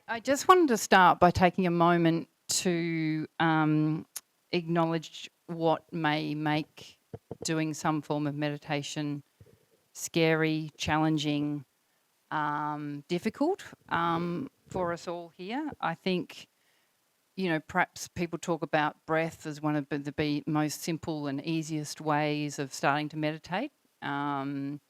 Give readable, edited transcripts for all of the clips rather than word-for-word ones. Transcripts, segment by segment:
I just wanted to start by taking a moment to acknowledge what may make doing some form of meditation scary, challenging, difficult for us all here. I think, perhaps people talk about breath as one of the most simple and easiest ways of starting to meditate. And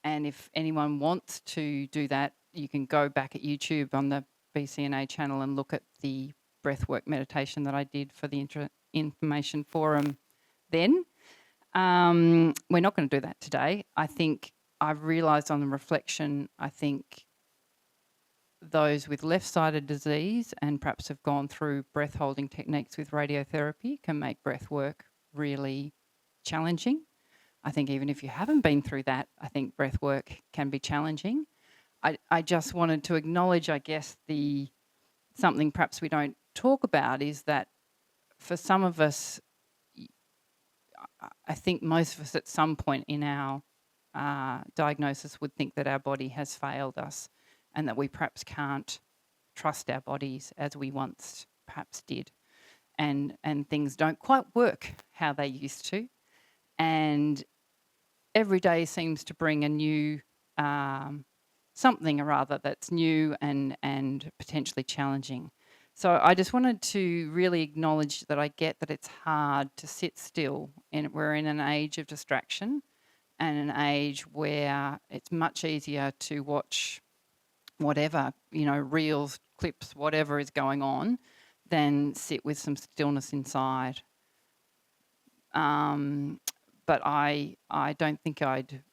if anyone wants to do that, you can go back at YouTube on the BCNA channel and look at the breathwork meditation that I did for the Information Forum then. We're not going to do that today. I think I've realised on the reflection, I think those with left-sided disease and perhaps have gone through breath holding techniques with radiotherapy can make breath work really challenging. I think even if you haven't been through that, I think breath work can be challenging. I just wanted to acknowledge, I guess, something perhaps we don't talk about is that for some of us, I think most of us at some point in our diagnosis would think that our body has failed us and that we perhaps can't trust our bodies as we once perhaps did. And things don't quite work how they used to. And every day seems to bring a new something or other that's new and potentially challenging. So I just wanted to really acknowledge that I get that it's hard to sit still, and we're in an age of distraction and an age where it's much easier to watch whatever, reels, clips, whatever is going on, than sit with some stillness inside. But I don't think I'd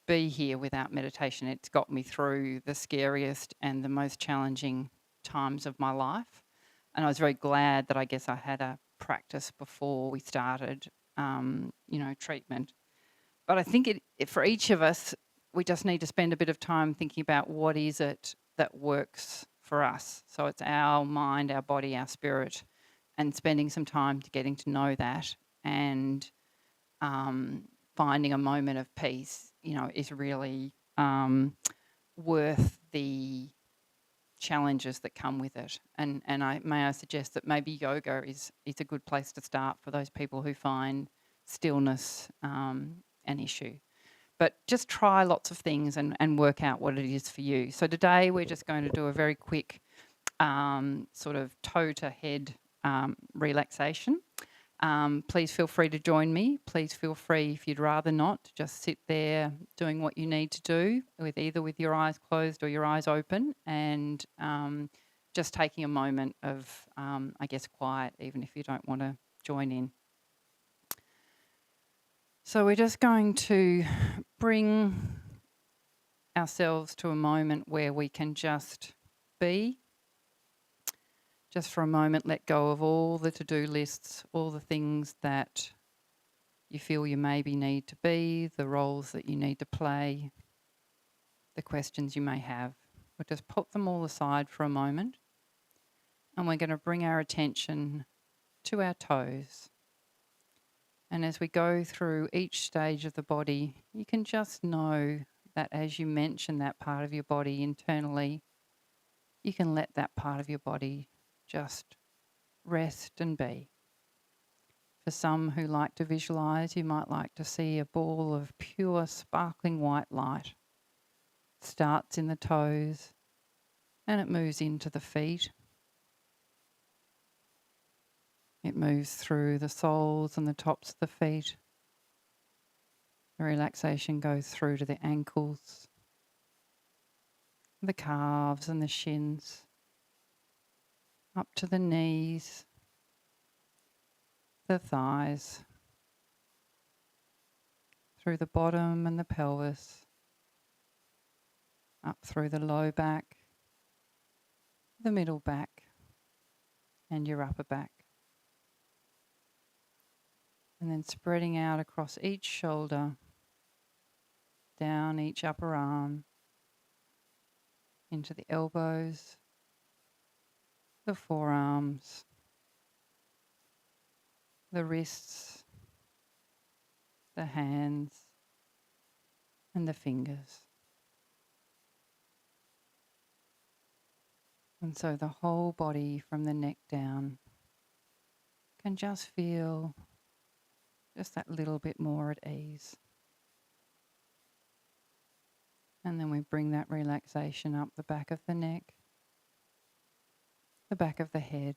be here without meditation. It's got me through the scariest and the most challenging times of my life. And I was very glad that I guess I had a practice before we started, treatment. But I think for each of us, we just need to spend a bit of time thinking about what is it that works for us. So it's our mind, our body, our spirit, and spending some time to getting to know that and finding a moment of peace, is really worth the challenges that come with it. And I suggest that maybe yoga is a good place to start for those people who find stillness an issue. But just try lots of things and work out what it is for you. So today we're just going to do a very quick sort of toe to head relaxation. Please feel free to join me. Please feel free, if you'd rather not, to just sit there doing what you need to do, either with your eyes closed or your eyes open, and just taking a moment of, quiet, even if you don't want to join in. So we're just going to bring ourselves to a moment where we can just be. Just for a moment, let go of all the to-do lists, all the things that you feel you maybe need to be, the roles that you need to play, the questions you may have. We'll just put them all aside for a moment, and we're going to bring our attention to our toes. And as we go through each stage of the body, you can just know that as you mention that part of your body internally, you can let that part of your body just rest and be. For some who like to visualise, you might like to see a ball of pure sparkling white light. It starts in the toes and it moves into the feet. It moves through the soles and the tops of the feet. The relaxation goes through to the ankles, the calves and the shins, up to the knees, the thighs, through the bottom and the pelvis, up through the low back, the middle back, and your upper back. And then spreading out across each shoulder, down each upper arm, into the elbows, the forearms, the wrists, the hands, and the fingers. And so the whole body from the neck down can just feel just that little bit more at ease. And then we bring that relaxation up the back of the neck, the back of the head,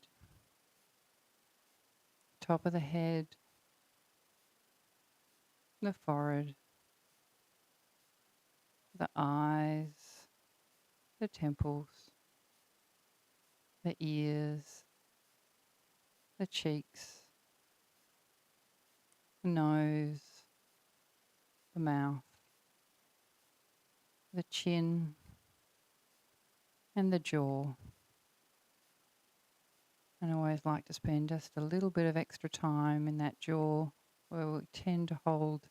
top of the head, the forehead, the eyes, the temples, the ears, the cheeks, the nose, the mouth, the chin, and the jaw. And I always like to spend just a little bit of extra time in that jaw where we tend to hold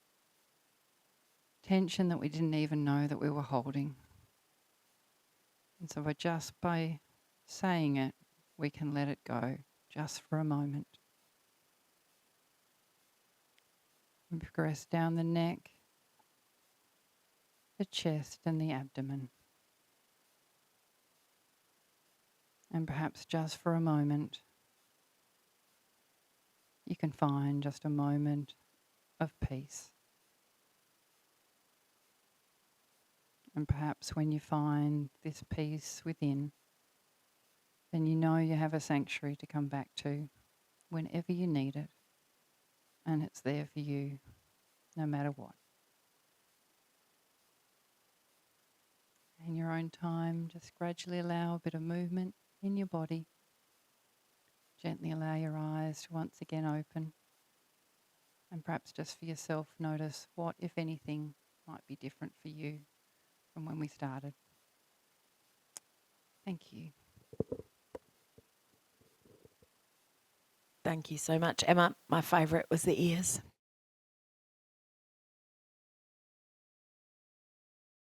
tension that we didn't even know that we were holding. And so by saying it, we can let it go just for a moment. And progress down the neck, the chest and the abdomen. And perhaps just for a moment, you can find just a moment of peace. And perhaps when you find this peace within, then you know you have a sanctuary to come back to whenever you need it. And it's there for you, no matter what. In your own time, just gradually allow a bit of movement in your body. Gently allow your eyes to once again open. And perhaps just for yourself, notice what, if anything, might be different for you from when we started. Thank you. Thank you so much, Emma. My favourite was the ears.